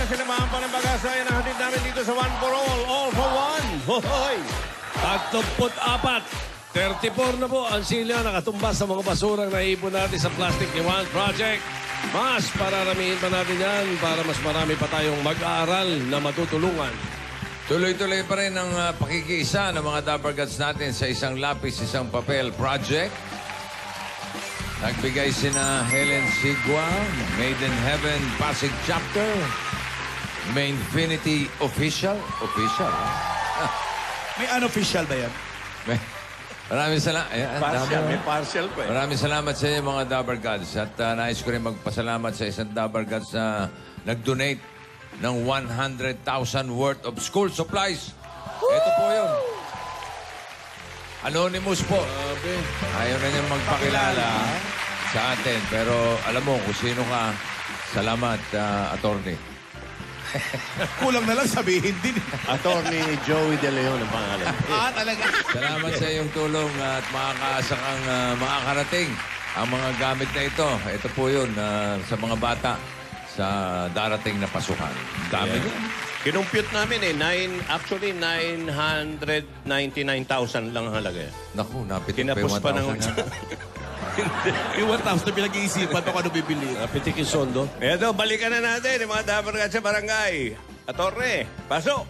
na sinamahan pa ng pag-asa. Yan ang hatid namin dito sa One for All for One. Hoy! Tagtugpot 4. 34 na po ang silya nakatumbas sa mga basurang naipon natin sa Plastic Iwan Project. Mas pararamihin pa natin yan para mas marami pa tayong mag-aaral na matutulungan. Tuloy-tuloy pa rin ang pakikiisa ng mga Dapper Gods natin sa isang lapis, isang papel project. Nagbigay sina Helen Sigua, Made in Heaven Pasig Chapter, Mainfinity Official. Official, ha? May unofficial ba yan? Maraming salamat. May partial pa eh. Maraming salamat sa inyo mga Dapper Gods. At nais ko rin magpasalamat sa isang Dapper Gods na nag-donate ng 100,000 worth of school supplies. Ito po yun. Anonymous po. Ayaw na niyang magpakilala sa atin. Pero alam mo kung sino ka. Salamat, attorney. Kulang na lang sabihin din. Attorney Joey De Leon ang pangalan. Talaga. Salamat sa iyong tulong at makakaasa kang makakarating ang mga gamit na ito. Ito po yun sa mga bata sa darating na pasukan. Dami yun. Kinumpute namin eh. 999,000 lang ang halaga. Naku, napitik pa Kinapos yung pa ng... 1,000 Yung 1,000 na pinag-iisipan pa kung ano bibili. Pitik yung sondo. Eto, balikan na natin yung mga Dapper Gods sa barangay. Atorre, pasok!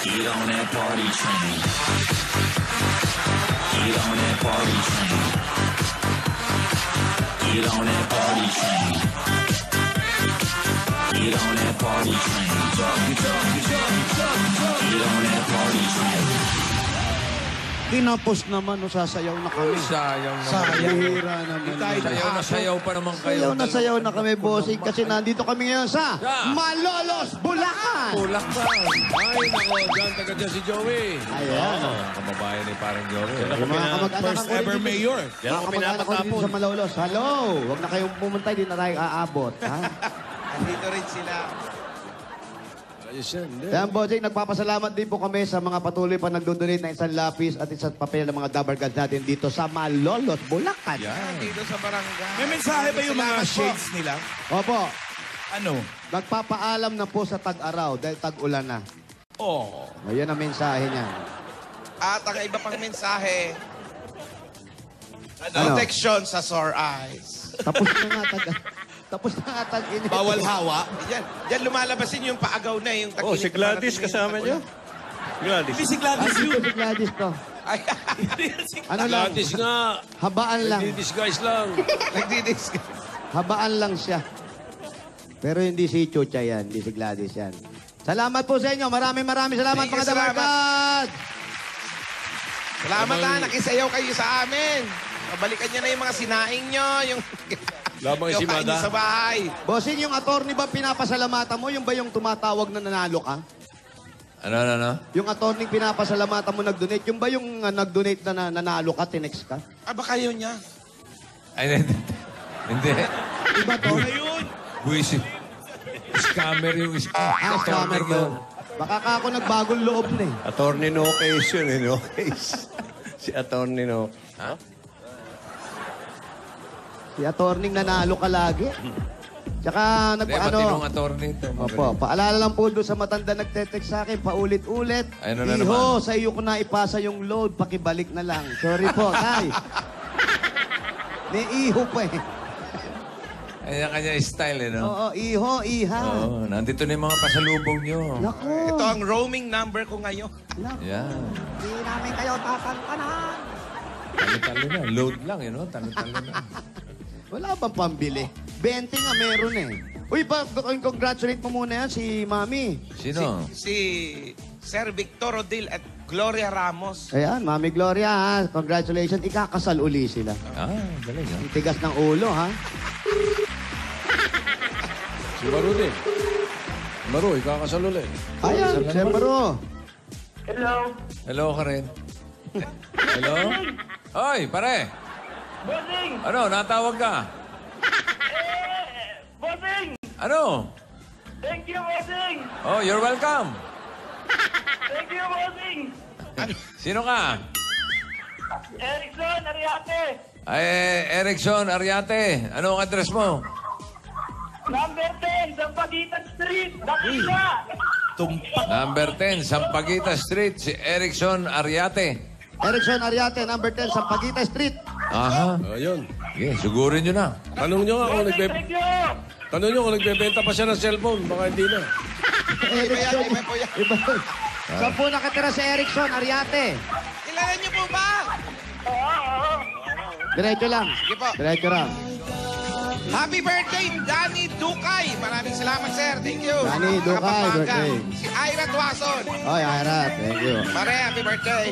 Get on that party train. Get on that party train. Get on that party train. Get on that party train. Get on that party train. Kinapos naman, no, sasayaw na kami. Sayang naman. Bihira naman. Sayaw na sayaw pa naman kayo. Sayaw na kami, bossing, kasi nandito kami ngayon sa Malolos, Bulacan! Tulak pa. Ay, nako, dyan, taga dyan si Joey. Ayan. Kamabayan ni parang Joey. Yung mga kamag-anak First ko rin ever dito. mayor. Yan Mga ako kamag-anak ko rin dito pinapatapon. sa Malolos. Hello! Huwag na kayong pumunta, hindi na tayo aabot. Ha? Andito rin sila. Ayos yan. Hindi. Kaya, bossing, nagpapasalamat din po kami sa mga patuloy pa nagdodonate ng isang lapis at isang papel ng mga Dapper Gods natin dito sa Malolos, Bulacan. Dito sa barangay. May mensahe ba yung mga shades nila? Opo, Ano? nagpapaalam na po sa tag-araw dahil tag-ulan na. Oh. Ayan ang mensahe niya. At ang iba pang mensahe, Ano? protection sa sore eyes. Tapos na nga tapos na nga tag-init. Bawal hawa. Diyan lumalabasin yung paagaw na yung Oh, si Gladys kasama niyo? Gladys. Hindi si Gladys Dito yun. si Gladys to. Ay, Ano lang, Latis nga. habaan lang. Disguise lang. nagdidis. Habaan lang siya. Pero hindi si Chucha yan, hindi si Gladys yan. Salamat po sa inyo. Maraming salamat Thank you, mga Dapper salamat. Gods. Salamat ha, nakisayaw kayo sa amin. Mabalikan nyo na yung mga sinaing nyo, yung... Labang yung isimada. kain nyo sa bahay. Bossing, yung attorney ba pinapasalamatan mo? Yung ba yung tumatawag na nanalo ka? Ano? Yung attorney pinapasalamatan mo nag-donate? Yung ba yung nag-donate na nanalo ka, tinext ka? Ah, baka yun niya. Ay, hindi. Iba to? Buisit. Scammer yung Scammer ba yun? Baka ka ako nagbagong loob na eh. Attorney no case yun eh, no case. Si attorney no. Ha? Si attorney nanalo ka lagi. Tsaka Hindi, matinong attorney ito. Opo, paalala lang po doon sa matanda nagte-text sa akin, paulit-ulit. Ay, ano na Iho, naman? sa iyo ko na ipasa yung load, pakibalik na lang. Sorry po, tay. May iho pa eh. Ay, kanya style eh, no? Oo, iho, iha. Oo, nandito na yung mga pasalubong nyo. Naku. Ito ang roaming number ko ngayon. Naku. Yan. Hindi namin kayo tatantanan. Talo-talo na. Load lang, you know? Talo-talo na. Wala bang pambili? 20 nga meron eh. Uy, congratulate mo muna yan si Mami. Sino? Si Sir Victor Odil at Gloria Ramos. Ayan, Mami Gloria ha. Congratulations. Ikakasal uli sila. Galing, ha? Ang tigas ng ulo ha. Si Maru din. Maru, ikakasal ulit. Ayan, siyempre. Hello ka rin. Hello? Oy, pare! Bossing! Ano, natawag ka? Bossing! Ano? Thank you, Bossing! Oh, you're welcome. Thank you, Bossing! Sino ka? Erickson, Ariate. Ay, Erickson, Ariate. Anong address mo? Number 10, Sampaguitan Street. Dakila. Tumpak. Number 10, Sampaguita Street. Si Erickson, Ariate. Erickson Ariate, number 10, Sampaguita Street. Aha. Ayun. Sige, sugurin nyo na. Tanong nyo nga kung Thank you. Tanong nyo kung nagbebenta pa siya ng cellphone. Baka hindi na. Erickson. Iba po yan. Iba. Saan po nakatira si Erickson Ariate? Kilala niyo po ba? Diretso lang. Sige po. Diretso lang. Happy birthday, Danny Dukay. Maraming salamat, sir. Thank you. Danny Dukay, Kapampangan. birthday. Si Ira Tuason. Oy, Arat. Thank you. Pare, happy birthday.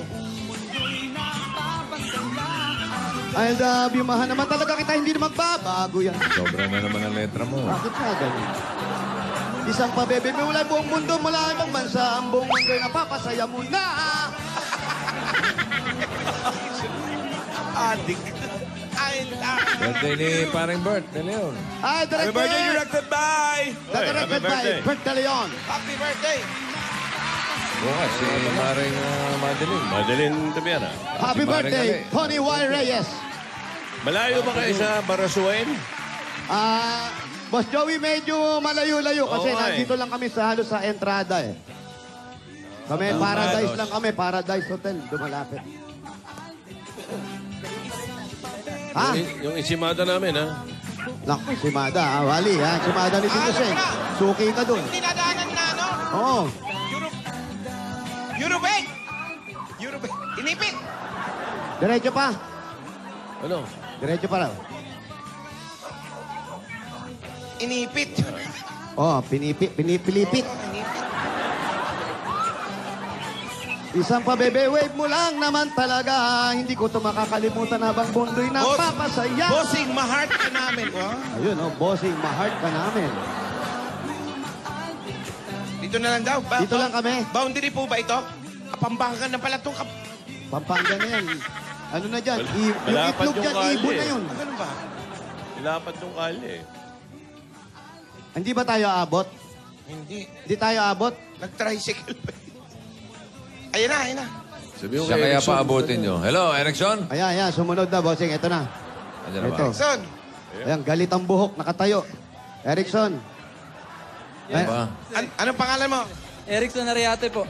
I love you, mahal naman talaga kita. Hindi na magbabago yan. Sobra na naman ang letra mo. Bakit ka ganyan? Isang pabebe mo mula buong mundo, mula ibang bansa, ang buong mundo napapasaya mo na. Adik. I love Birthday ni Paring Bert de Leon. Ay, Happy birthday, directed by... Directed by Bert De Leon. Happy birthday. Bukas, si Maring Madeline. Madeline Tabiana. Happy Si Maring birthday, Ali. Tony Y. Reyes. Malayo ba kayo sa Barasuin? Boss Joey, medyo malayo-layo kasi Oo nga eh. nandito lang kami sa halos sa entrada eh. Kami, Paradise lang kami, Paradise Hotel, dumalapit. Ha? Yung isimada namin, ha? Naku, si Mada, wali ha. Si Mada ni Tito Seng. Suki ka dun. Dinadaanan na, no? Oo. Eurobake. Eurobake. Inipit. Diretso pa. Ano? Diretso pa raw. Inipit. Oh, pinipilipit. Isang pabebe, wave mo lang naman talaga. Hindi ko ito makakalimutan habang bundo'y napapasaya. Bossing, ma-heart ka namin. Oh. Ayun, oh, bossing, ma-heart ka namin. Dito na lang daw. Dito lang kami. Boundary po ba ito? Kapambangan na pala itong Pampanga na yan. Ano na dyan? Yung Malapad itlog yung dyan, kalye. ibon na yun. Ganun ba? Ilapat yung kalye. Hindi ba tayo abot? Hindi. Hindi tayo abot? Nag-tricycle pa. Ayan na, ayan na. Sabi ko Siya kay kaya Erickson, paabutin nyo. Hello, Erickson? Ayan, ayan, sumunod na, bossing. Ito na. Andiyan na ba? Ito. Son, Ayan, galit ang buhok, nakatayo. Erickson. Yan ba? anong pangalan mo? Erickson Ariate po.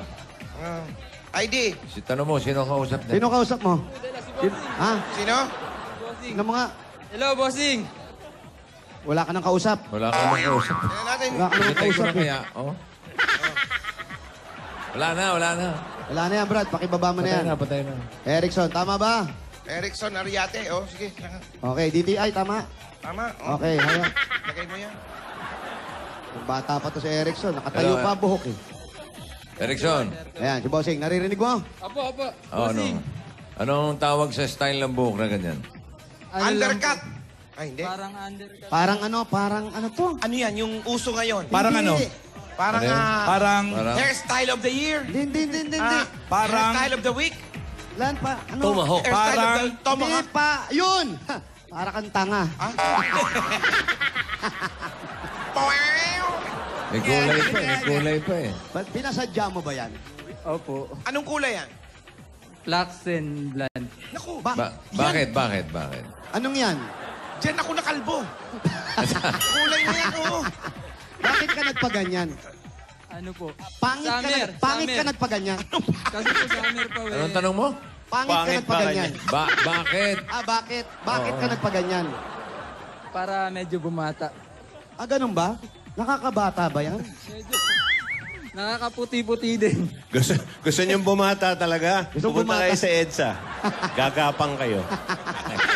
ID. Si tanong mo, sino kausap niya? Sino kausap mo? Ha? Sino? Bossing. Ano mga... Hello, bossing. Wala ka nang kausap. Wala ka nang kausap. Tignan natin. Wala ka nang Pinatay ko kausap. na Eh. kaya. Oh. Wala na, wala na. Wala na yan, Brad. Pakibaba mo na Patay yan. na, patay na. Erickson, tama ba? Erickson Ariate. Oh, sige. Okay, DTI, tama? Tama. Oh. Okay, haya. Lagay mo yan. Yung bata pa to si Erickson. Nakatayo Hello, pa buhok eh. Erickson. Ayan, si Bossing, naririnig mo? Apo. Oh, Bossing. Anong tawag sa style ng buhok na ganyan? Ano lang Undercut. po? Ay, hindi. Parang undercut. Parang ano to? Ano yan? Yung uso ngayon. Parang ano? Parang, Ano yan? Parang... Parang... hairstyle of the year. Hindi. Parang... Hairstyle of the week. Lan pa, ano? Tomahawk. Hairstyle of Parang- the Hindi tomahawk. pa, yun! Ha, para kang tanga. May kulay pa eh. May kulay pa eh. Ba't pinasadya mo ba yan? Opo. Anong kulay yan? Flax and blonde. Naku, Bakit? Anong yan? dyan ako nakalbo. Kulay na yan, oo. Bakit ka nagpaganyan? Ano po? Pangit Summer. ka nagpaganyan. Kasi po summer pa eh. Anong tanong mo? Pangit ka nagpaganyan. Bakit? Bakit? Bakit ka nagpaganyan? Para medyo bumata. Ganun ba? Nakakabata ba yan? Medyo nakakaputi-puti din. Gusto niyong bumata talaga? Gusto Pupunta bumata. kayo sa EDSA. Gagapang kayo.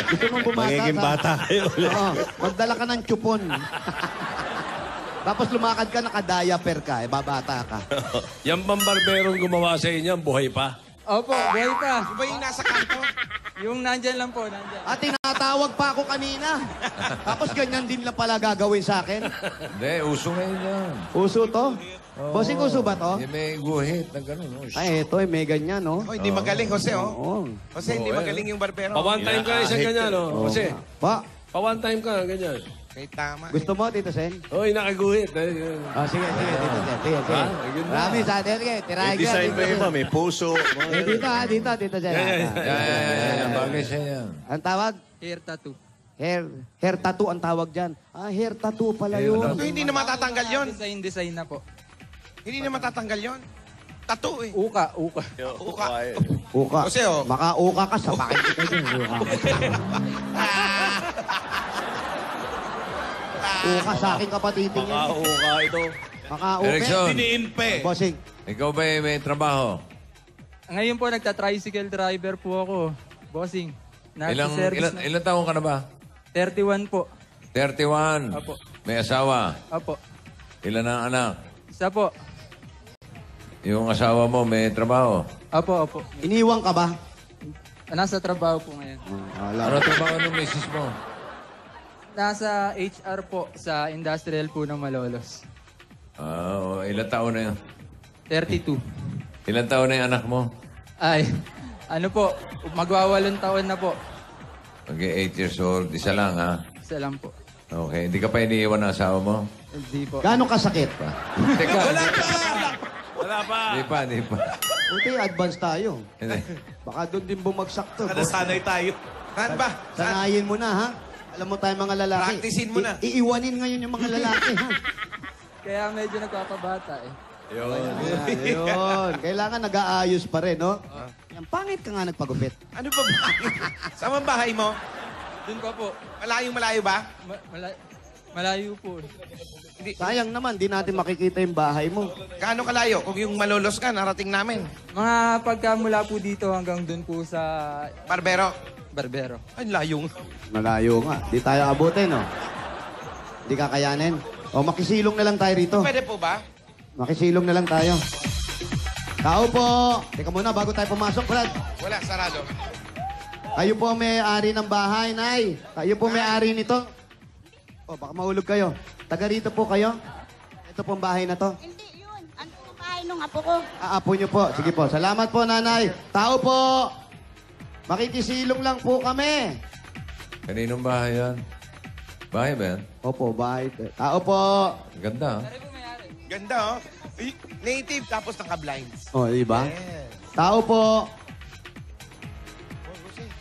Gusto mong bumata Magiging bata kayo ulit. Oo, magdala ka ng chupon. Tapos lumakad ka, naka-diaper ka, babata ka. Yan bang barberong gumawa sa inyo, buhay pa? Opo, buhay pa. Iba yung nasa kanto. Yung nandyan lang po, nandyan. At tinatawag pa ako kanina. Tapos ganyan din lang pala gagawin sa akin. Hindi, uso ngayon yan. Uso to? Bossing, uso ba to? Yung may guhit na gano'n. No? Ay, ito may ganyan, no? Oh, hindi magaling, Jose, oh. Oo. Jose, hindi magaling yung barbero. Pa one time ka isang ganyan, no? Kasi, Pa, Pa-one time ka, ganyan. May tama. Gusto mo, Tito Sen? Uy, nakaguhit. Oh, sige, Tito Sen. Sige. Ayun na. Marami sa atin. Sige, tirahin May design pa iba, may puso. Dito, Tito Sen. Yan. Bagay siya yan. Ang tawag? Hair tattoo. Hair tattoo ang tawag dyan. Ah, hair tattoo pala yun. Hindi na matatanggal yon. Design na po. Hindi na matatanggal yon. Tattoo eh. Uka. Uka. Uka. Kasi, oh. Maka-uka ka sa bakit kita dyan. Uka sa akin kapatid. Maka-uka ito. Maka-uka. Erickson, Iniimpe. Bossing. ikaw ba may trabaho? Ngayon po, nagta-tricycle driver po ako. Bossing. Ilang taon ka na ba? 31 po. 31. Apo. May asawa. Apo. Ilan ang anak? Isa po. Yung asawa mo may trabaho. Apo. Iniwang ka ba? Nasa trabaho po ngayon. Ano trabaho ng misis mo? Nasa HR po sa industrial po ng Malolos. Ilang taon na yun? 32. Ilang taon na yung anak mo? Ay, ano po, magwawalong taon na po. Okay, 8 years old. Isa lang, ha? Isa lang po. Okay. Hindi ka pa iniiwan ng asawa mo? Hindi po. Gano'ng kasakit pa? Teka. Wala pa. Hindi pa. Buti, advance tayo. Hindi. Baka doon din bumagsak to. Nasanay tayo. Saan ba? Sanayin mo na, ha? Alam mo tayo mga lalaki. Practicein mo na. Iiwanin ngayon yung mga lalaki, ha? Kaya medyo nagpapabata eh. Ayun. Kailangan nag-aayos pa rin, no? Yan, pangit ka nga nagpagupit. Ano ba ba? Saan ang bahay mo? Doon pa po. Malayo ba? Malayo po. Sayang naman, di natin makikita yung bahay mo. Gaano kalayo? Kung yung Malolos ka, narating namin. Mga pagkamula po dito hanggang doon po sa Barbero. Barbero. Ay, layong. Malayo nga. Di tayo abutin, no? Di kakayanin. O, makisilong na lang tayo rito. Pwede po ba? Makisilong na lang tayo. Tao po! Teka muna, bago tayo pumasok, Brad. Wala, sarado. Kayo po may-ari ng bahay, Nay. Kayo po may-ari nito. O, baka mahulog kayo. Taga rito po kayo. Ito pong bahay na to. Hindi, yun. Ano ang bahay nung apo ko? Aapo nyo po. Sige po. Salamat po, Nanay. Tao po! Makikisilong lang po kami. Kaninong bahay yan? Bahay ba yan? Opo, bahay. Tao po! Ganda, ha? Ganda, oh. Uy, native, tapos naka-blinds. O, di ba? Tao po!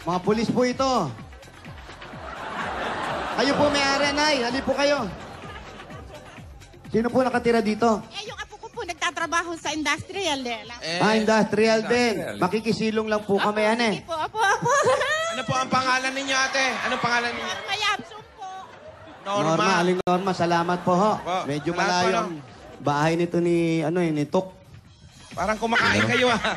Mga pulis po ito. Kayo po may-ari, Nay. Hali po kayo. Sino po nakatira dito? Eh, yung apo ko po nagtatrabaho sa industrial. Industrial din. Makikisilong lang po kami, ane. Sige po, apo. Ano po ang pangalan ninyo, ate? Anong pangalan ninyo? Mayabsum po. Norma. Aling Norma, salamat po ho. Po, Medyo salamat malayo po, ang bahay nito ni, ni Tok. Parang kumakain kayo, ah.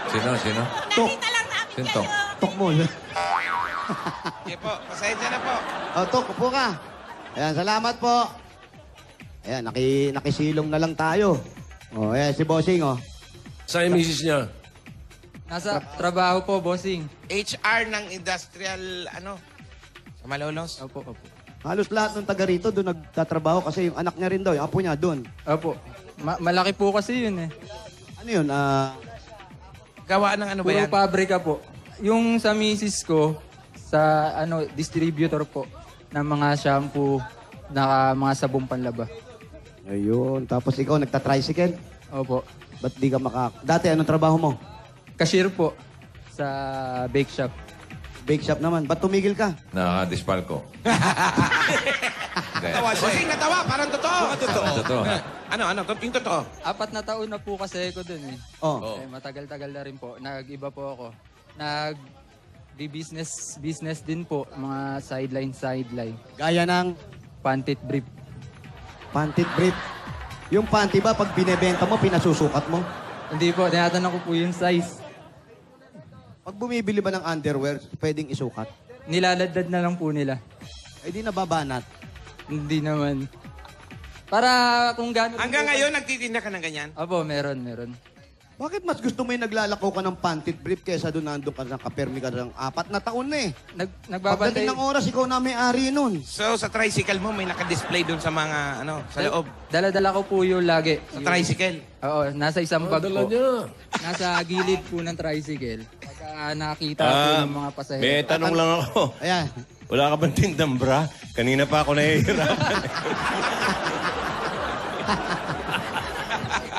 Sino? Nakita lang namin Sino? kayo. Tok mo. Sige po, pasensya na po. Tok, upo ka. Ayan, salamat po. Ayan, nakisilong na lang tayo. Ayan, si Bossing, Sa misis niya. Nasa trabaho po, bossing. HR ng industrial, sa Malolos. Opo. Halos lahat ng taga rito doon nagtatrabaho kasi yung anak niya rin daw, yung apo niya doon. Opo. Malaki po kasi yun eh. Ano yun? Gawa ng ano ba Puro yan? pabrika po. Yung sa misis ko, sa distributor po ng mga shampoo, mga sabong panlaba. Ayun. Tapos ikaw, nagta-tricycle? Opo. Ba't di ka Dati, anong trabaho mo? Cashier po sa bake shop. Bake shop naman. Ba't tumigil ka? Nakadispalko. Hindi. Bossing, natawa. Parang totoo. Totoo. Ano? Yung totoo. 4 na taon na po kasi ako dun eh. Oh. Eh, matagal-tagal na rin po. Nag-iba po ako. Business din po. Mga sideline. Gaya ng Pantit brief. pantit brief. Yung panty ba, pag binebenta mo, pinasusukat mo? Hindi po, tinatanong ko po yung size. Pag bumibili ba ng underwear, pwedeng isukat? Nilaladad na lang po nila. Eh di nababanat. Hindi naman. Para kung gano'n... Hanggang ngayon, nagtitinda ka ng ganyan? Opo, meron. Bakit mas gusto mo yung naglalakaw ka ng pantit brief kaysa doon nandun ka ng kapermi ka ng 4 na taon na eh? Nagbabantay... Pagdating ng oras, ikaw na may-ari nun. So, sa tricycle mo, may naka-display doon sa mga, sa loob. Dala-dala ko po yung lagi. Sa tricycle. Oo, nasa isang bag Dala po. niya. Nasa gilid po ng tricycle. Pagka nakita po ng mga pasahero. May tanong lang ako. Ayan. Wala ka bang tindang bra? Kanina pa ako nahihirapan.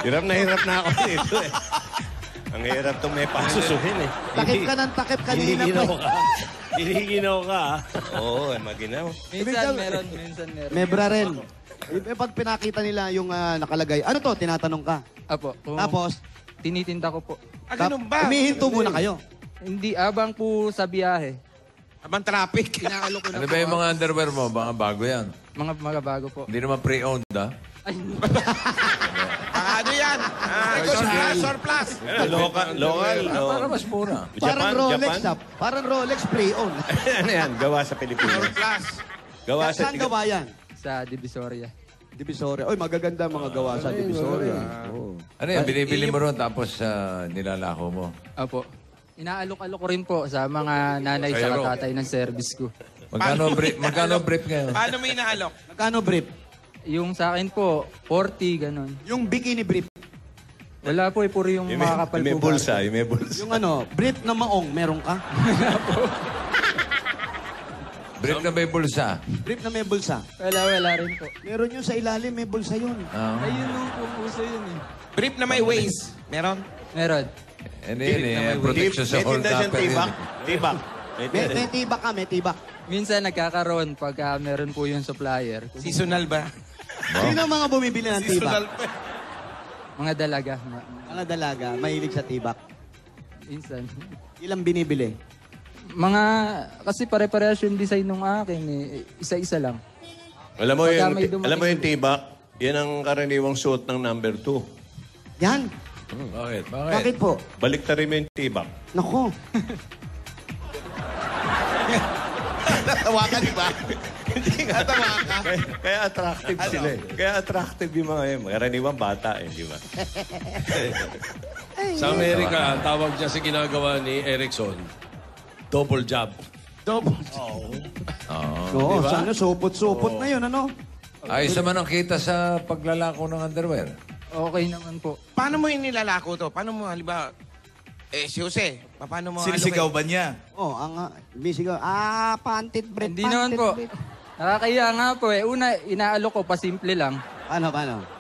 Hirap na ako dito eh. Ang hirap itong may pasusuhin eh. Takip ka ng takip kanina Hinihinaw pa. ka. Hinihinaw ka, ha? Oo, maginaw. Minsan meron, minsan meron. May bra rin. Pag pinakita nila yung nakalagay, ano to? Tinatanong ka. Apo. Kung Tapos, tinitinda ko po. Ganun ba? humihinto muna kayo. Hindi, abang po sa biyahe. Abang traffic. Inaalok ko na Ano po. ba yung mga underwear mo? Mga bago yan. Mga bago po. Hindi naman pre-owned, ha? Ay, Ano yan? Surplus. Local. Para mas mura. Parang Rolex, parang Rolex pre-own. Ano yan? Gawa sa Pilipinas. Surplus. Gawa sa... Saan gawa yan? sa Divisoria. Divisoria. Oy, magaganda mga gawa sa Divisoria. Oo. Ano yan? Binibili mo ron tapos nilalako mo. Opo. Inaalok-alok ko rin po sa mga nanay sa tatay ng service ko. Magkano brief ngayon? Paano mo inaalok? Magkano brief? Yung sa akin po, 40, ganun. Yung bikini brief. Wala po, puro yung mga kapal May po. bulsa, may bulsa. Yung brief na maong, meron ka? Brief na may bulsa. Brief na may bulsa. Wala rin po. Meron yun sa ilalim, may bulsa yun. Ayun nung puso yun eh. Brief na may waist. Meron? Meron. Ano yun eh, protection sa whole tinda siyang tupper tibak. yun. Tibak. May tibak ka, may tibak. Minsan nagkakaroon pag meron po yung supplier. Seasonal ba? Sino mga bumibili ng tibak? Mga dalaga. Mga dalaga, mahilig sa tibak. Minsan. Ilang binibili? Mga, kasi pare-parehas yung design ng akin eh. Isa-isa lang. Alam mo Pagka yung, may dumating- alam mo yung tibak, yan ang karaniwang suot ng number 2. Yan. Bakit? Bakit po? Balik rin mo yung tibak. Nako. Tawa ka, di ba? Hindi nga tawa ka. Kaya attractive sila eh. Kaya attractive yung mga yun. Karaniwang bata eh, di ba? Sa Amerika, ang tawag niya sa ginagawa ni Erickson, double job. Double. Oo, sana supot-supot na yun, ano? Ayos naman ang kita sa paglalako ng underwear. Okay naman po. Paano mo inilalako to? Paano mo, halimbawa, si Jose, paano mo... Sinisigaw ba niya? Oh, bisigaw. Pantit bread, Hindi naman po. Nakakaya nga po eh. Una, inaalok ko, pasimple lang. Paano?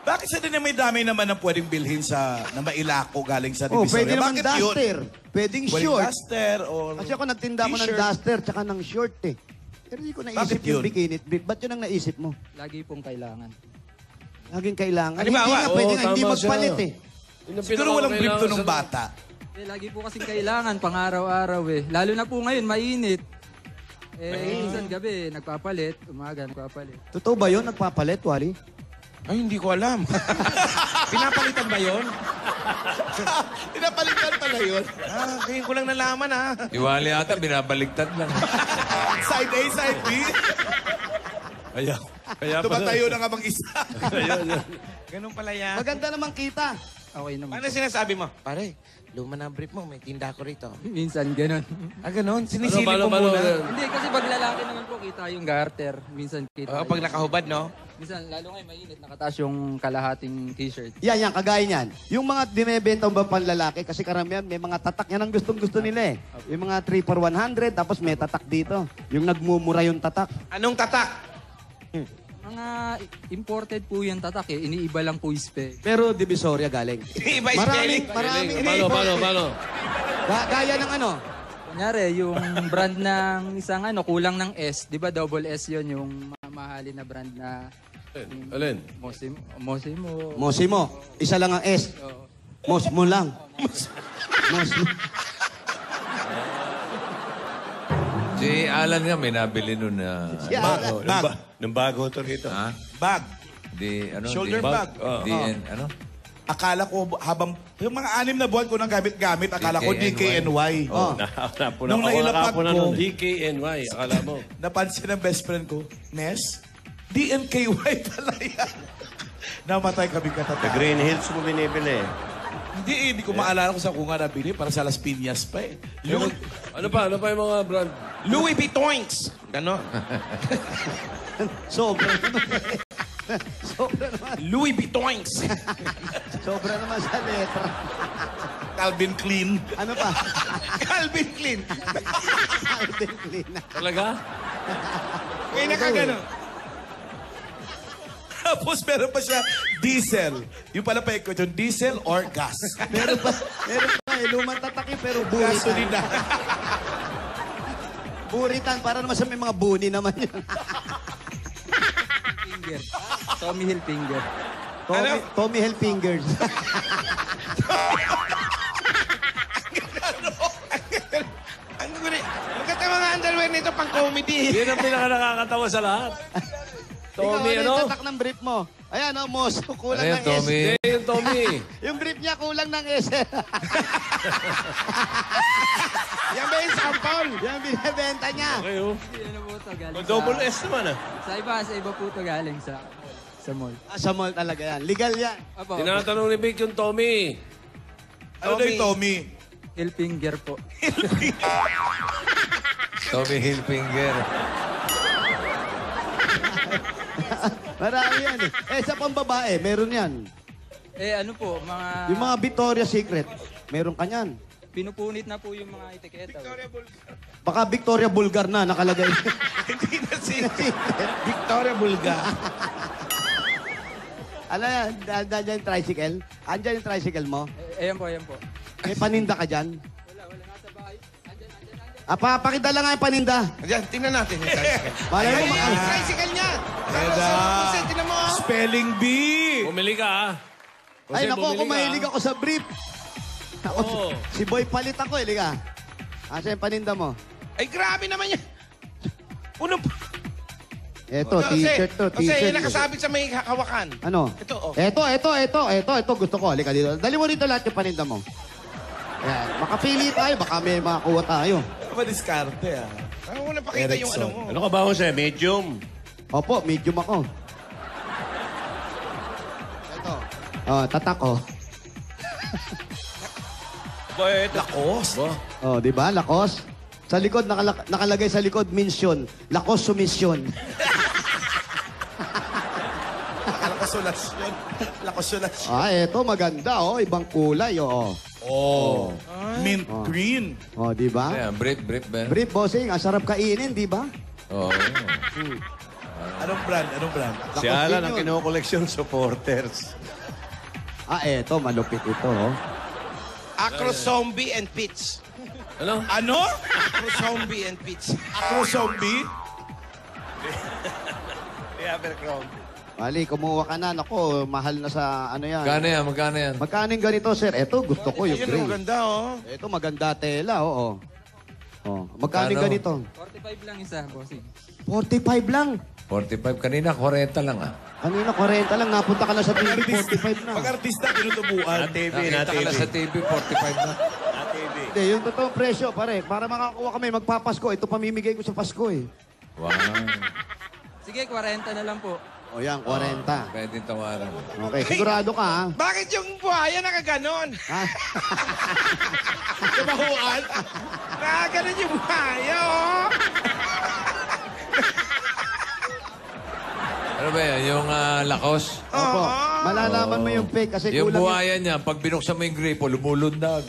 Bakit sa din may dami naman na pwedeng bilhin na mailako galing sa Oh, Divisoria? pwede naman Bakit duster. Pwedeng Pwedeng short. duster or Kasi ako nagtinda ko ng t-shirt. duster tsaka ng short eh. Pero hindi ko naisip Bakit yung yun? bikini brief. Ba't yun ang naisip mo? Lagi pong kailangan. Laging kailangan. Halimbawa, Hindi nga, pwede oo, nga, hindi tama magpalit siya. eh. Yun ang Siguro walang brief to pinakakailangan nung sa- bata. Lagi po kasing kailangan, pang araw-araw eh. Lalo na po ngayon, mainit. Minsan gabi, nagpapalit. Umaga, nagpapalit. Totoo ba yun? Nagpapalit, Wally? Ay, hindi ko alam. Pinapalitan ba yun? Pinapalitan pala yun. Ngayon ko lang nalaman, Iwali ata, binabaligtad lang. Side A, side B. Kaya Tumatayo na nga bang isa. Ganun pala yan. Maganda naman kita. Okay naman. Paano sinasabi mo? Pare, luma na ang brief mo, may tinda ko rito. Minsan, ganun. Ganun? Sinisilip mo Paano? muna. Hindi, kasi pag lalaki naman po, kita yung garter. Minsan kita. Pag nakahubad, no? Minsan, lalo ngayon mainit, nakataas yung kalahating t-shirt. Yan, kagaya niyan. Yung mga dinebenta ba panlalaki, kasi karamihan may mga tatak. Yan ang gustong-gusto nila eh. Yung mga 3 for 100, tapos may tatak dito. Yung nagmumura yung tatak. Anong tatak? Mga imported po yung tatak eh. Iniiba lang po yung spec. Pero Divisoria galing. Iba yung spelling. Maraming Paano? Gaya ng ano? Kunyari, yung brand ng isang kulang ng S. Di ba double S yun yung mamahalin na brand na Alin? Mosimo. Mosimo. Isa lang ang S. Mosmo lang. Mosmo. Si Alan nga, may nabili nun na... Si Alan. Nung bago to rito. Ha? Bag. Ano? Shoulder di- bag. ano? Akala ko habang... Yung mga 6 na buwan ko nang gamit-gamit, akala ko DKNY. Oh. Nung nailapat ko, DKNY, akala mo. napansin ng best friend ko, Nes, DNKY pala yan. Namatay kami Sa katata. Green Hills mo binibili. Hindi ko maalala kung saan ko nga nabili. Para sa Las Piñas pa eh. Ano pa yung mga brand? Louis Vuitton's. Ganon. Sobra naman. Sobra naman. Louis Vuitton's. Sobra naman sa letra. Calvin Klein. Ano pa? Calvin Klein. Calvin Klein. Talaga? Kaya nakagano. Tapos meron pa siya diesel. Yung pala pa ikot yung diesel or gas. Meron pa, lumang tataki pero buritan. Gasolina. Buritan, para naman sa may mga buni naman yun. Finger. Tommy Hilfiger. Tommy Hilfingers. Ang ganda mga underwear nito pang comedy. Yun ang pinaka nakakatawa sa lahat. Tommy, Ikaw, ano? yung tatak ng brief mo? Ayan, Mos, kulang Ano yan, ng Tommy? S. Eh, yung Tommy. Yung brief niya kulang ng S. Yan ba yung sample? Yan binibenta niya. Okay, oh. Ano po ito galing O, double S naman ah. Sa iba po ito galing sa mall. Sa mall talaga yan. Legal yan. Opo, Tinatanong ni Vic yung Tommy. Ano daw yung Tommy? Hilfiger po. Tommy Hilfiger. Marami yan eh. Sa pambabae, meron yan. Ano po, mga... Yung mga Victoria's Secret, meron ka yan. Pinupunit na po yung mga etiketa. Baka Victoria Bulgar na nakalagay. Hindi na si Victoria Bulga. Ano yan? Andyan yung tricycle? Andyan yung tricycle mo? Ayan po. May paninda ka dyan? Wala, nasa bahay. Andyan. Pakidala nga yung paninda. Ayan, tingnan natin yung tricycle. Malay mo, Ayan, yung tricycle niya. Tingnan mo. Spelling bee. Bumili ka, ha? Ay, Jose, naku, bumili ako ka, mahilig ha? ako sa brief. Ako, Oo. si Boy palit ako, liga. Asa yung paninda mo? Ay, grabe naman yan. Puno pa. Eto, t-shirt to, Kasi t-shirt. yung nakasabit sa may hawakan. Ano? Ito, oh. Ito, gusto ko. Halika dito. Dali mo rito lahat yung paninda mo. Yan. Makapili tayo, baka may makakuha tayo. Ano ba diskarte ah? Ano mo napakita yung ano mo? Ano ka ba, Jose? Medium. Opo, medium ako. Ito. Oh, tatak ko. Boy, ito. Lakos. Oh, di ba? Lakos. Sa likod, nakalagay sa likod, mention. Lakos sumisyon. Lakosolasyon. Lakosolasyon. Eto, maganda, oh. Ibang kulay, oh. Oh. Mint green. Oh, di ba? Ayan, brief, ba? Brief, bossing. Ang sarap kainin, di ba? Oo. Anong brand? Si Lakos Alan din ang yun. kinokoleksyon supporters. Eto, malupit ito, oh. Acro Zombie and Pitch. Ano? Ano? Acro Zombie and Pitch. Acro zombie? Mali, kumuha ka na. Naku, mahal na sa ano yan. Magkano yan? Magkano yung ganito, sir? Eto, gusto ko yung Ayun, gray. ang ganda, oh. Ito, maganda tela, oo. Oh, magkano yung ganito? 45 lang isa, bossing. 45 lang. 45. Kanina, 40 lang ah. Kanina, 40 lang. Napunta ka na sa TV, 45 na. Pag-artista, tinutubuan. Na TV, Nakita na ka TV. na sa TV, 45 na. Na TV. Hindi, yung totoong presyo, pare. Para makakuha kami, magpapasko. Ito pamimigay ko sa Pasko, eh. Wow. Sige, 40 na lang po. O yan, 40. Pwede tawaran. Okay, sigurado ka, ha? Bakit yung buhaya nakaganon? Ha? Kabahuan? Nakaganon yung buhaya, oh. Ano ba yan? Yung lakos? Opo. Malalaman mo yung fake kasi Yung kulang buhaya niya, pag binuksan mo yung gripo, lumulundag.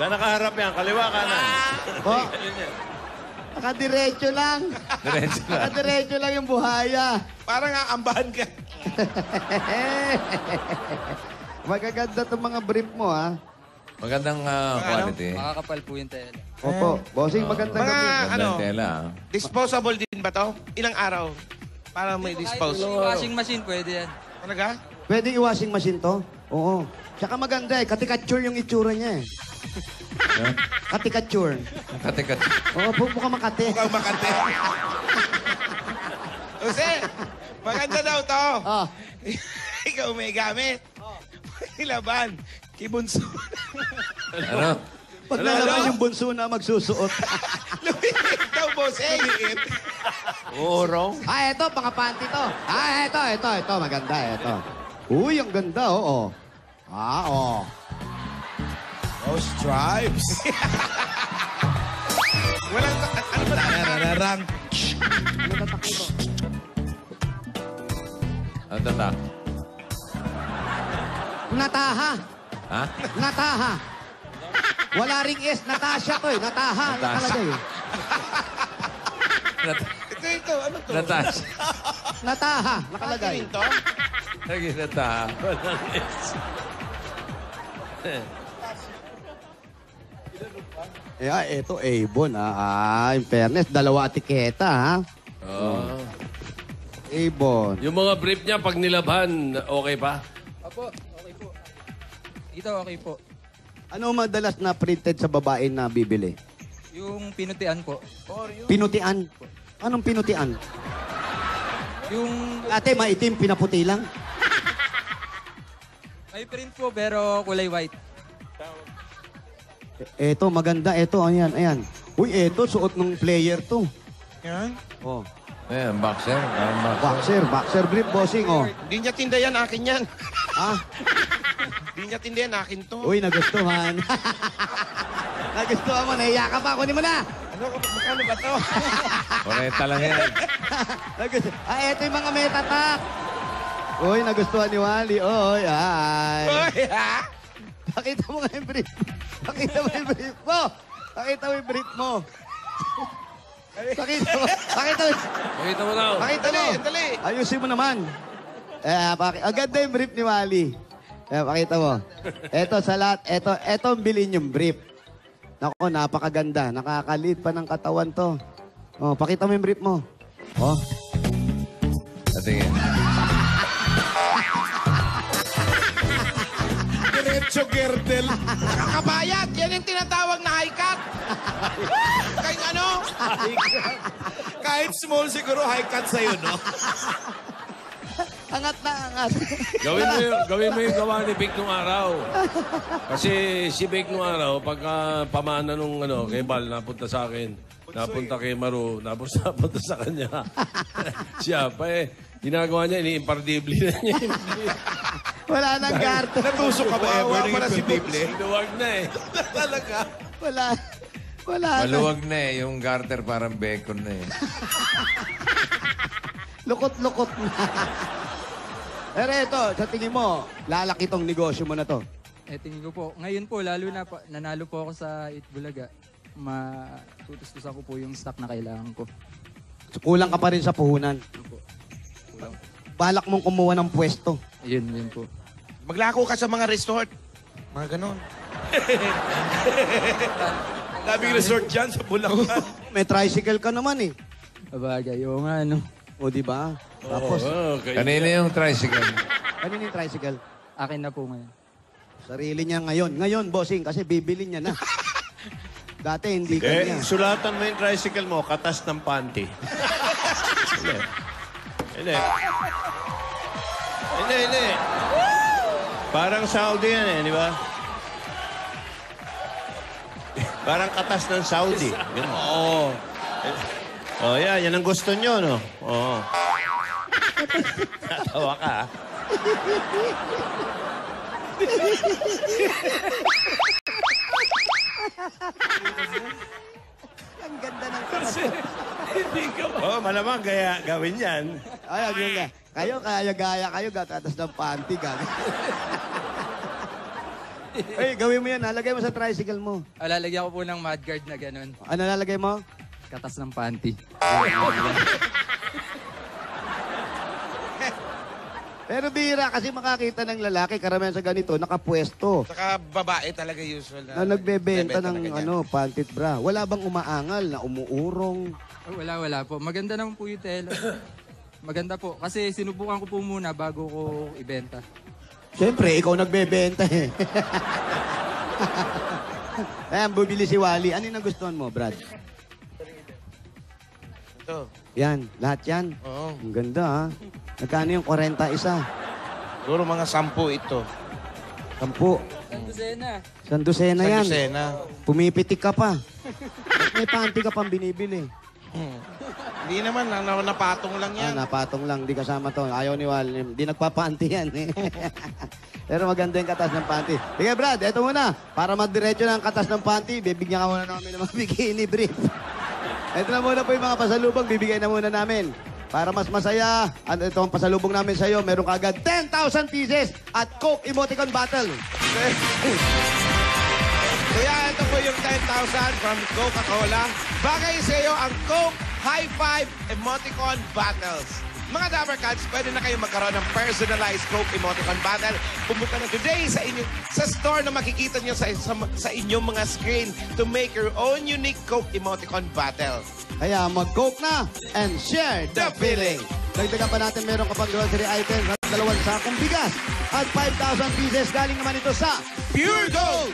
Saan nakaharap yan? Kaliwa, kanan. Oh. Nakadiretso lang. Diretso lang. Nakadiretso lang yung buhaya. Parang aambahan ka. Magaganda itong mga brief mo, ha? Magandang quality. Makakapal po yung tela. Opo. Bossing, magandang Mga gabi. Magandang ano, tela. disposable din ba to? Ilang araw? Para may dispose. Kahit washing machine, pwede yan. Talaga? Pwede i-washing machine to? Oo. Tsaka maganda eh. Katikatsure yung itsura niya eh. Katikatsure. Katikat. Oo, mukhang makate. Mukhang makate. Jose, maganda daw to. Ah. Ikaw may gamit. Ilaban. Kibunso. Ano? Pag nalaman yung bunso na magsusuot. Lumiit daw, boss. Lumiit. Urong. Eto, mga panty to. Ito. Maganda, ito. Uy, ang ganda, oo. Oo. Oh, stripes. Walang, ano ba na? Nararang. Ano tatak? Nataha. Ha? Nataha. Wala ring S. Natasha to eh. Nataha. Natasha. Nakalagay eh. Ito, ano to? Natas. Nataha, nakalagay. Akin to? Lagi nataha. Eto, Avon, in fairness, dalawa etiketa, ha? Oh. Avon. Yung mga brief niya, pag nilabhan, okay pa? Opo, okay po. Ito, okay po. Ano madalas na printed sa babae na bibili? Yung pinutian po. Pinutian. Anong pinutian? Yung Ate, maitim, pinaputi lang. may print po pero kulay white. Eto, maganda. Eto, ayan. Uy, eto, suot ng player to. Yan. Oh. Ayan, boxer. Boxer. Boxer brief, bossing, oh. Hindi niya tinda yan, akin yan. Ah, Hindi niya tinda yan, akin to. uy, nagustuhan. Nagustuhan mo, nahiya ka pa. Kunin mo na. Ano, magkano ba to? Koreta lang yan. Eto yung mga metatak. Uy, nagustuhan ni Wally. Oy, ay. Uy, ha? Pakita mo nga yung brief. Pakita mo yung brief mo. Pakita mo yung brief mo. Pakita mo. Pakita mo. Pakita mo daw. Pakita mo. Dali. Ayusin mo naman. Agad na yung brief ni Wally. Pakita mo. Eto sa lahat. Eto ang bilhin yung brief. Nako, napakaganda. Nakakalit pa ng katawan to. Oh, pakita mo yung brief mo. Oh. Natingin. Diretso girdle. Kabayat, yan yung tinatawag na high cut. Kahit ano? Kahit small siguro, high cut sa'yo, no? Angat na, angat. Gawin mo yung gawa ni Vic nung araw. Kasi si Vic nung araw, pagka pamana nung kay Bal, napunta sa akin. Napunta kay Maru, napunta sa kanya. Siya pa ginagawa niya, ini-impardible na niya. Wala nang garter. Natusok ka ba ever ng imperdible? Luwag na Talaga. Wala. Wala na. Maluwag na yung garter parang bacon na Lukot-lukot na. Pero ito, sa tingin mo, lalaki tong negosyo mo na to. Tingin ko po. Ngayon po, lalo na nanalo po ako sa Itbulaga. Matutustos ko po yung stock na kailangan ko. So, kulang ka pa rin sa puhunan. Balak mong kumuha ng pwesto. Yun po. Maglako ka sa mga resort. Mga ganon. Daming resort dyan sa Bulacan. May tricycle ka naman eh. Babagay, oo nga, no? O, di ba? Tapos, Kanina yung tricycle. kanina yung tricycle? Akin na po ngayon. Sarili niya ngayon. Ngayon, bossing, kasi bibili niya na. Dati, hindi kanya. Sulatan mo yung tricycle mo, katas ng panty. Hindi. Parang Saudi yan di ba? Parang katas ng Saudi. Oo. Oh, yan ang gusto nyo, no? Oo. Natawa ka, ha? Ang ganda ng katas. Oo, malamang gawin yan. Ay, ang ganda. Kayo, kaya-gaya kayo, gatatas ng panty, gag. Ay, gawin mo yan. Nalagay mo sa tricycle mo. Lalagyan ko po ng mudguard na ganun. Ano nalagay mo? Katas ng panty. Pero bira kasi makakita ng lalaki, karamihan sa ganito, nakapwesto. Saka babae talaga usual Na nagbebenta na ng ganyan. pantit bra. Wala bang umaangal na umuurong? Wala po. Maganda naman po yung tela. Maganda po. Kasi sinubukan ko po muna bago ko ibenta. Siyempre, ikaw nagbebenta eh. Ayan, bubili si Wally. Ano yung nagustuhan mo, Brad? Ito. Yan, lahat yan. Oo. Ang ganda ha. Nagkano yung 40 isa? Siguro mga 10 ito. 10. Sandusena. Sandusena yan. Sena. Pumipitik ka pa. Ba't may panty ka pang binibili? Hindi naman, napatong lang yan. Napatong lang, di kasama to. Ayaw ni Wally. Di nagpapanty yan eh. Pero maganda yung katas ng panty. Sige Brad, eto muna. Para magdiretso ng katas ng panty, bibigyan ka muna namin ng mga bikini brief. Ito na muna po yung mga pasalubong, bibigay na muna namin. Para mas masaya, at ito ang pasalubong namin sa iyo, meron kagad 10,000 pieces at Coke Emoticon Bottle. Kaya ito po yung 10,000 from Coca-Cola. Bagay sa iyo ang Coke High Five Emoticon Battles. Mga Dabber Cats, pwede na kayo magkaroon ng personalized Coke Emoticon Battle. Pumunta na today sa store na makikita nyo sa inyong mga screen to make your own unique Coke Emoticon Battle. Kaya mag-Coke na and share the feeling. Dagdagan pa natin meron kapag grocery items at 2 sakong bigas at 5,000 pieces. Galing naman ito sa Pure Gold!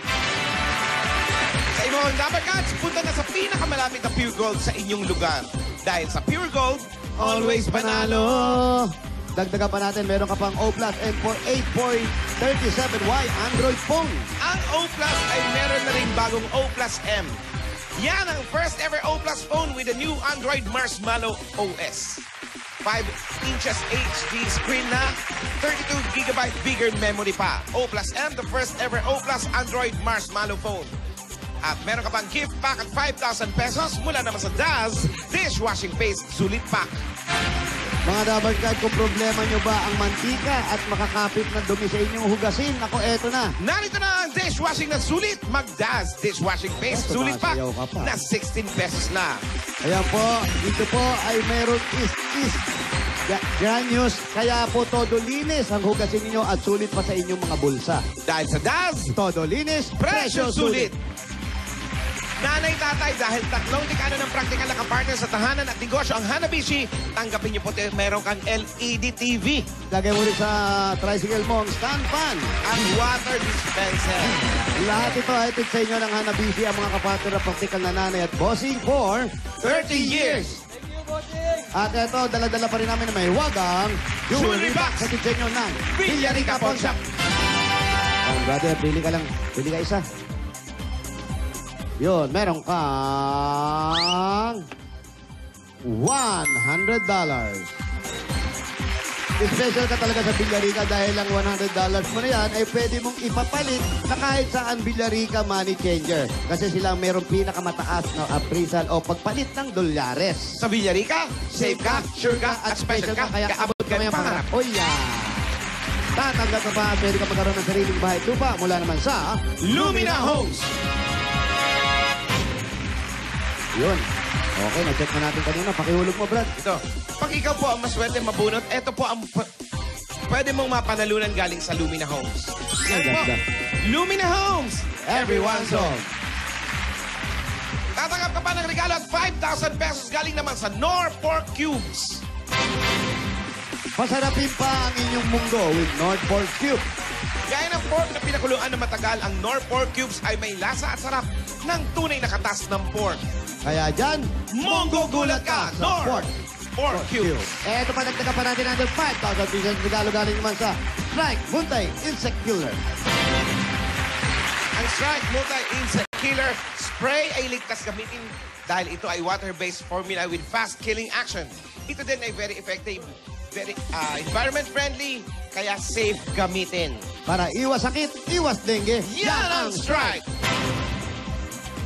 Sa inyong Dabber Cats, punta na sa pinakamalapit na Pure Gold sa inyong lugar. Dahil sa Pure Gold, always panalo! Dagdagan pa natin, meron ka pang O Plus M4 8.37Y Android phone. Ang O Plus ay meron na rin bagong O Plus M. Yan ang first ever O Plus phone with a new Android Marshmallow OS. 5 inches HD screen na, 32GB bigger memory pa. O Plus M, the first ever O Plus Android Marshmallow phone. At meron ka pang gift pack at 5,000 pesos mula naman sa Daz Dishwashing Paste Sulit Pack. Mga Dabber Cats, kung problema nyo ba ang mantika at makakapit na dumi sa inyong hugasin, ako eto na. Narito na ang dishwashing na sulit. Mag-Daz Dishwashing Paste Eto, Sulit Pack nakasayaw ka pa. na 16 pesos na. Ayan po, dito po ay meron granules, kaya po todo linis ang hugasin ninyo at sulit pa sa inyong mga bulsa. Dahil sa Daz, Todo linis, presyo presyo sulit. sulit. Nanay, tatay, dahil 3 dekada ng praktikal na kapartner sa tahanan at negosyo ang Hanabishi, tanggapin niyo po meron kang LED TV Lagay mo rin sa tricycle mo ang stand fan. at water dispenser. Lahat ito ay tig sa inyo ng Hanabishi, ang mga kapatid na praktikal na nanay at bossing for 30 years. At ito, dala-dala pa rin namin na may wagang Jewelry box. sa tig sa inyo ng Villarica Pawn Shop. Oh, brother, pili ka lang. Pili ka isa. Yun, meron kang $100. Special ka talaga sa Villarica dahil ang $100 mo na yan ay pwede mong ipapalit na kahit saan Villarica Money Changer. Kasi sila merong pinakamataas na appraisal o pagpalit ng dolyares. Sa Villarica, safe ka, sure ka, at special ka, kaya abot ka ng pangarap. O yan. Tatanggap ka pa at pwede ka magkaroon ng sariling bahay at lupa mula naman sa Lumina Homes. Yun. Okay, na-check na natin kanina. Pakihulog mo, Brad. Ito, pag ikaw po ang maswerte mabunot, ito po ang pwede mong mapanalunan galing sa Lumina Homes. Yan po, ganda. Lumina Homes. Everyone's home. Tatanggap ka pa ng regalo at 5,000 pesos galing naman sa Nor Pork Cubes. Pasarapin pa ang inyong mundo with North Pork Cube. Gaya ng pork na pinakuluan na matagal, ang Nor Pork Cubes ay may lasa at sarap ng tunay na katas ng pork. Kaya dyan, Monggugulat ka, Nor Pork Cubes. Eto pa, nagtaga pa natin ang 5,000 pieces regalo galing naman sa Strike Muntay Insect Killer. Ang Strike Multi-Insect Killer Spray ay ligtas gamitin dahil ito ay water-based formula with fast-killing action. Ito din ay very effective, very environment-friendly, kaya safe gamitin. Para iwas sakit, iwas dengue. Yan ang Strike!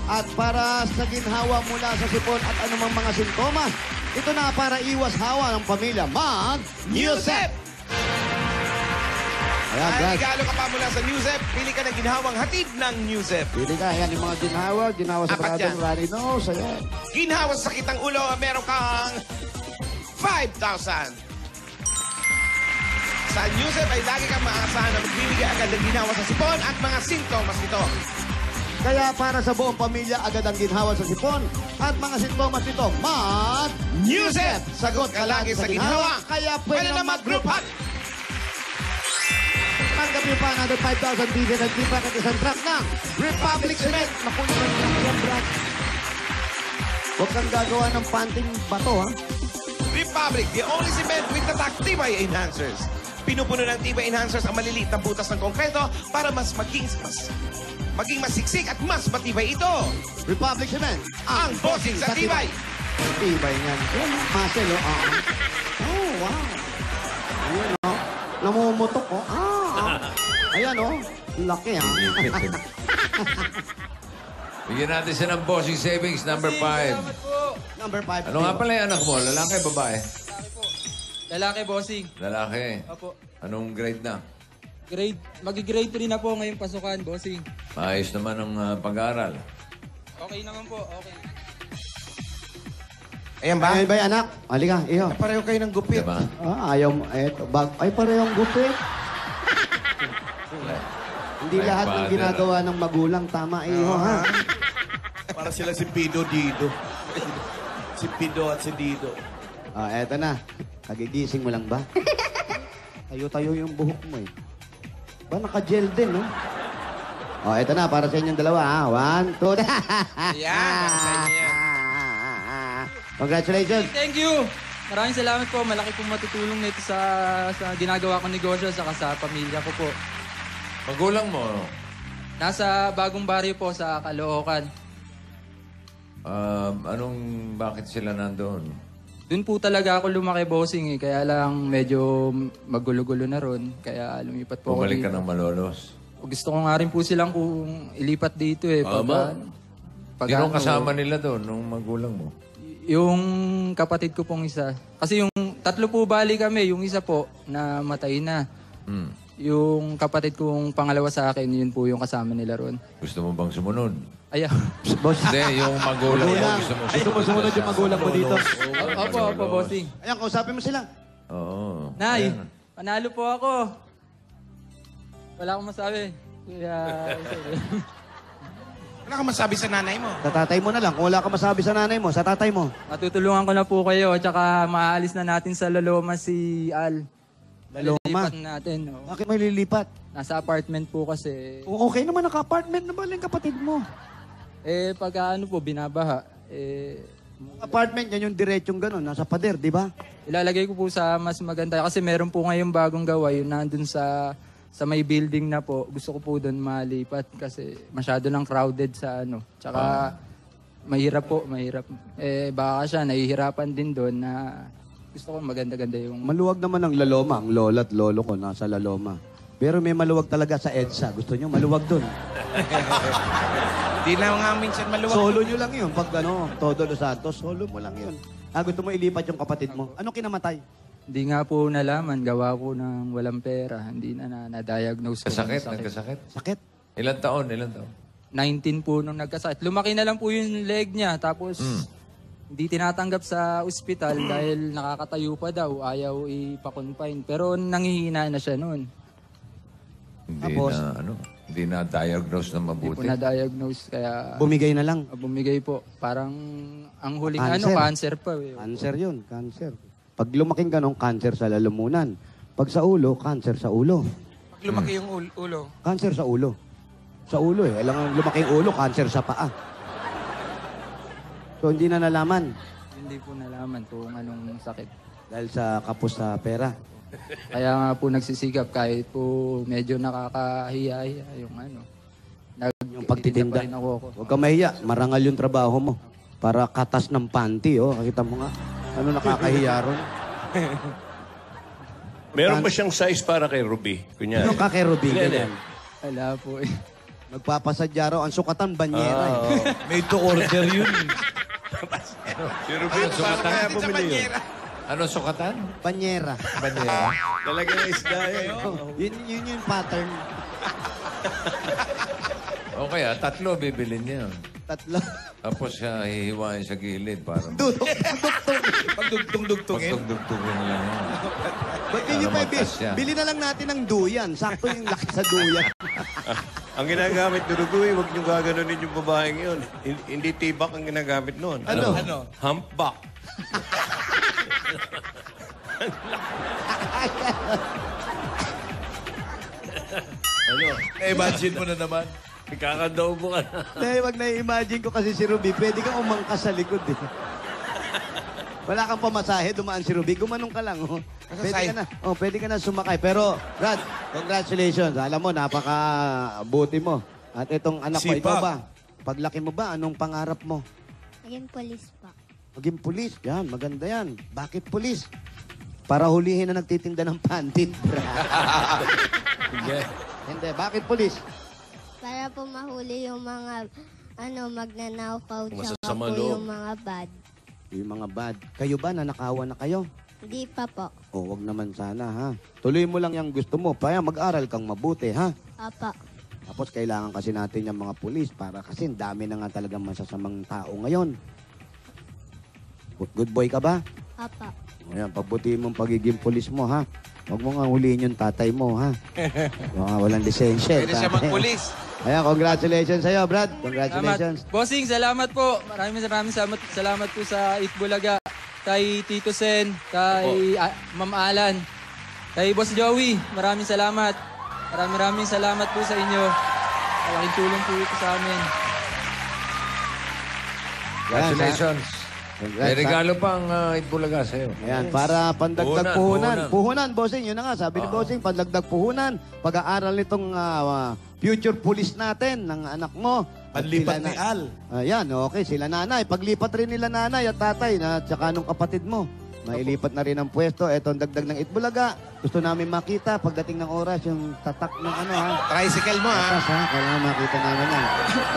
At para sa ginhawa mula sa sipon at anumang mga sintomas, ito na para iwas hawa ng pamilya. Newsep! Ayan, Ay, Brad. regalo ka pa mula sa Newsep, pili ka ng ginhawang hatid ng Newsep. Pili ka. Ayan yung mga ginhawa sa Apat brother, yan. runny nose. Ayan. Ginhawa sa sakit ng ulo, meron kang 5,000. Sa Newsep ay lagi kang maasahan na magbibigay agad ng ginhawa sa sipon at mga sintomas nito. Kaya para sa buong pamilya, agad ang ginhawa sa sipon at mga sintomas nito, Newsep! Sagot ka lagi sa ginhawa, kaya pwede na mag-group hug! Tanggapin pa another 5,000 pieces at tipa at isang truck ng Republic Cement. Naku, yan, Brad. Huwag kang gagawa ng panting bato, ha? Republic, the only cement with tatak Tibay Enhancers. Pinupuno ng Tibay Enhancers ang maliliit na butas ng konkreto para maging masiksik at mas matibay ito. Republic Cement. Ang bossing sa Tibay. Tibay niyan. Yan, muscle, oh. Oh, wow. Ayan, oh. Namumutok, oh. Ayan, oh. Laki, ha? Bigyan natin siya ng bossing savings, number 5. Number 5. Ano nga pala yung anak mo? Lalaki, babae? Lalaki, bossing. Lalaki. Opo. Anong grade na? Magi-grade 3 na po ngayong pasukan, bossing. Maayos naman ang pag-aaral. Okay naman po, okay. Ayan ba? Ayan ba, anak? Halika, iyo. Pareho kayo ng gupit. Diba? Ayaw mo. Ay, parehong gupit. Hindi lahat ng father. ginagawa ng magulang tama, iyo, ha? Para sila si Pido Dido. Si Pido at si Dido. Eto na. Kagigising mo lang ba? Tayo-tayo yung buhok mo, eh. Ba, naka-gel din, no? Eto na, para sa inyong dalawa, ha? 1, 2, Ayan, sa inyo yan. Congratulations. Thank you! Maraming salamat po. Malaki pong matutulong nito sa ginagawa kong negosyo saka sa pamilya ko po. Magulang mo, Nasa bagong baryo po sa Caloocan. bakit sila nandoon? Doon po talaga ako lumaki, bossing, eh. Kaya lang medyo magulo-gulo na ron. Kaya lumipat po Bumalik ako ka dito. ng Malolos. Gusto ko nga rin po silang kung ilipat dito, eh. Sino kasama nila doon, nung magulang mo? Yung kapatid ko pong isa. Kasi yung tatlo po bali kami. Yung isa po na matay na. Yung kapatid kong pangalawa sa akin, yun po yung kasama nila ron. Gusto mo bang sumunod? Ayaw. Boss. Hindi, yung magulang mo. Gusto mo sumunod yung magulang mo dito? Opo, bossing. Ayan, kausapin mo sila. Oo. Nay, Ayan. panalo po ako. Wala akong masabi. Kuya, Wala kang masabi sa nanay mo. Sa tatay mo na lang. Kung wala ka masabi sa nanay mo, sa tatay mo. matutulungan ko na po kayo. Tsaka maaalis na natin sa Loloma si Al. Loloma? Lilipat natin. Oh. Bakit may lilipat? Nasa apartment po kasi. Okay naman, naka-apartment na ba yung kapatid mo? Pagka ano po, binabaha. Apartment, yan yung diretsong gano'n. Nasa pader, di ba? Ilalagay ko po sa mas maganda. Kasi meron po ngayong bagong gawa. Yun nandun sa may building na po. Gusto ko po doon malipat kasi masyado lang crowded sa ano. Tsaka mahirap po, mahirap. Baka siya, nahihirapan din doon na gusto ko maganda-ganda yung... Maluwag naman ang Laloma. Ang lola at lolo ko nasa Laloma. Pero may maluwag talaga sa EDSA. Gusto nyo, maluwag doon. Di na nga minsan maluwag. Solo nyo lang yun. Pag Todo Los Santos, solo mo lang yun. Gusto mo ilipat yung kapatid mo. Ano kinamatay? Hindi nga po nalaman. Gawa ko ng walang pera. Hindi na-diagnose ko. Kasakit? ng Nagkasakit? Sakit? Ilan taon? 19 po nung nagkasakit. Lumaki na lang po yung leg niya. Tapos hindi tinatanggap sa ospital dahil nakakatayo pa daw. Ayaw ipakonfine. Pero nangihina na siya noon. Tapos? Hindi na diagnose na Hindi mabuti. po na-diagnose. Kaya Bumigay na lang. bumigay po. Parang ang huling Cancer. cancer pa. Cancer yun, cancer. Pag lumaking ganun, cancer sa lalamunan. Pag sa ulo, cancer sa ulo. Pag lumaki yung ulo. Cancer sa ulo. Sa ulo eh. Alam lumaking ulo, cancer sa paa. So hindi na nalaman Hindi po nalaman kung anong sakit. dahil sa kapos sa pera. Kaya nga po nagsisigap kahit po medyo nakakahiya yung ano. Yung pagtitinda. pa rin ako. Huwag ka mahiya. Marangal yung trabaho mo. Para katas ng panty, oh. Nakita mo nga. Ano nakakahiya ron? Meron ba siyang size para kay Ruby? Kunyari. Ano ka kay Ruby? Ganyan. Wala po eh. Magpapasadya raw. Ang sukatan, banyera. eh. Made to order yun. Si Ruby, paano kaya bumili yun? Ano sukatan? Banyera. Bandera? Talagang isda yun. Yun yung pattern. O kaya, 3 bibilin niya. Tatlo. Tapos siya hihiwain sa gilid para Pagdugtong-dugtungin. pagdugtugin lang yan. Ba't yun yung Para pwede? magkas siya. Bili na lang natin ng duyan. Sakto yung laki sa duyan. Ang ginagamit ni Ruby, huwag niyo gaganunin yung babaeng yun. Hindi tibak ang ginagamit noon. Ano? Humpback. Imagine mo na naman. Kakadobo mo ka na. Dahil wag na-imagine ko kasi si Ruby, pwede kang umangkas sa likod eh. Wala kang pamasahe, dumaan si Ruby. Gumanong ka lang. Oh. Pwede ka na sumakay. Pero, Brad, congratulations. Alam mo, napaka-buti mo. At itong anak mo, Sipag. ikaw ba? Paglaki mo ba, anong pangarap mo? Naging polis pa. Maging pulis. Yan, maganda yan. Bakit pulis? Para hulihin na nagtitinda ng pantit. Hindi, bakit pulis? Para po mahuli yung mga magnanakaw tsaka Masasama po loob. yung mga bad. Yung mga bad. Kayo ba, nanakawan na kayo? Hindi pa po. O, wag naman sana, ha? Tuloy mo lang yung gusto mo. Kaya mag-aral kang mabuti, ha? Apa. Tapos kailangan kasi natin yung mga pulis para kasi dami na nga talagang masasamang tao ngayon. Good boy ka ba? Apa. Ayan, pagbutihin mong pagiging pulis mo, ha? Huwag mo nga huliin yung tatay mo, ha? Mga walang lisensya. Pwede siya magpulis. Ayan, congratulations sa'yo, Brad. Congratulations. Salamat. Bossing, salamat po. Maraming salamat po sa Itbulaga. Kay Tito Sen, kay Ma'am Alan, kay Boss Joey. Maraming salamat. Maraming salamat po sa inyo. Malaking tulong po ito sa amin. Congratulations. May regalo pang Itbulaga sa'yo. Ayan, para pandagdag puhunan. Puhunan, bossing. Yun na nga, sabi ni bossing, pandagdag puhunan. Pag-aaral nitong future police natin, ng anak mo. Panlipat ni Al. Ayan, okay, sila nanay. Paglipat rin nila nanay at tatay, na tsaka nung kapatid mo. Mailipat na rin ang pwesto. Ito ang dagdag ng Itbulaga. Gusto namin makita pagdating ng oras, yung tatak ng ano, ha? Tricycle mo, ha? Tatas, ha? Kailangan makita namin yan.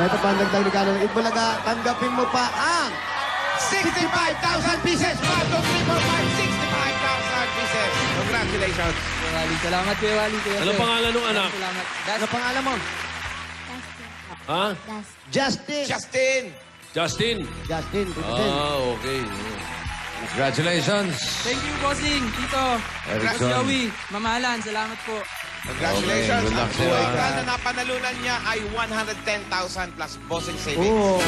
Ito pa ang dagdag regalo ng Itbulaga. Tanggapin mo pa ang 65,000 pieces! 1, 2, 3, 4, 5, 65,000 pieces! Congratulations! Kuya Wally, salamat Kuya Wally. Ano pangalan ng anak? Salamat. Ano pangalan mo? Ha? Justin. Justin! Justin? Justin. Okay. Congratulations. Thank you, Bossing, Tito. Boss Erickson. Joey, Ma'am Alan, salamat po. Congratulations! Okay, good luck Ang sa'yo, buhay ha? na napanalunan niya ay 110,000 plus bossing savings.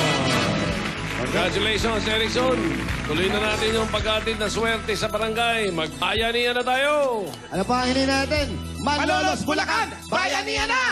Congratulations, Erickson. Tuloy na natin yung pag-atid na swerte sa barangay. Magbayanihan na tayo. Ano pa ang hinin natin? Malolos, Bulacan! Bayanihan na!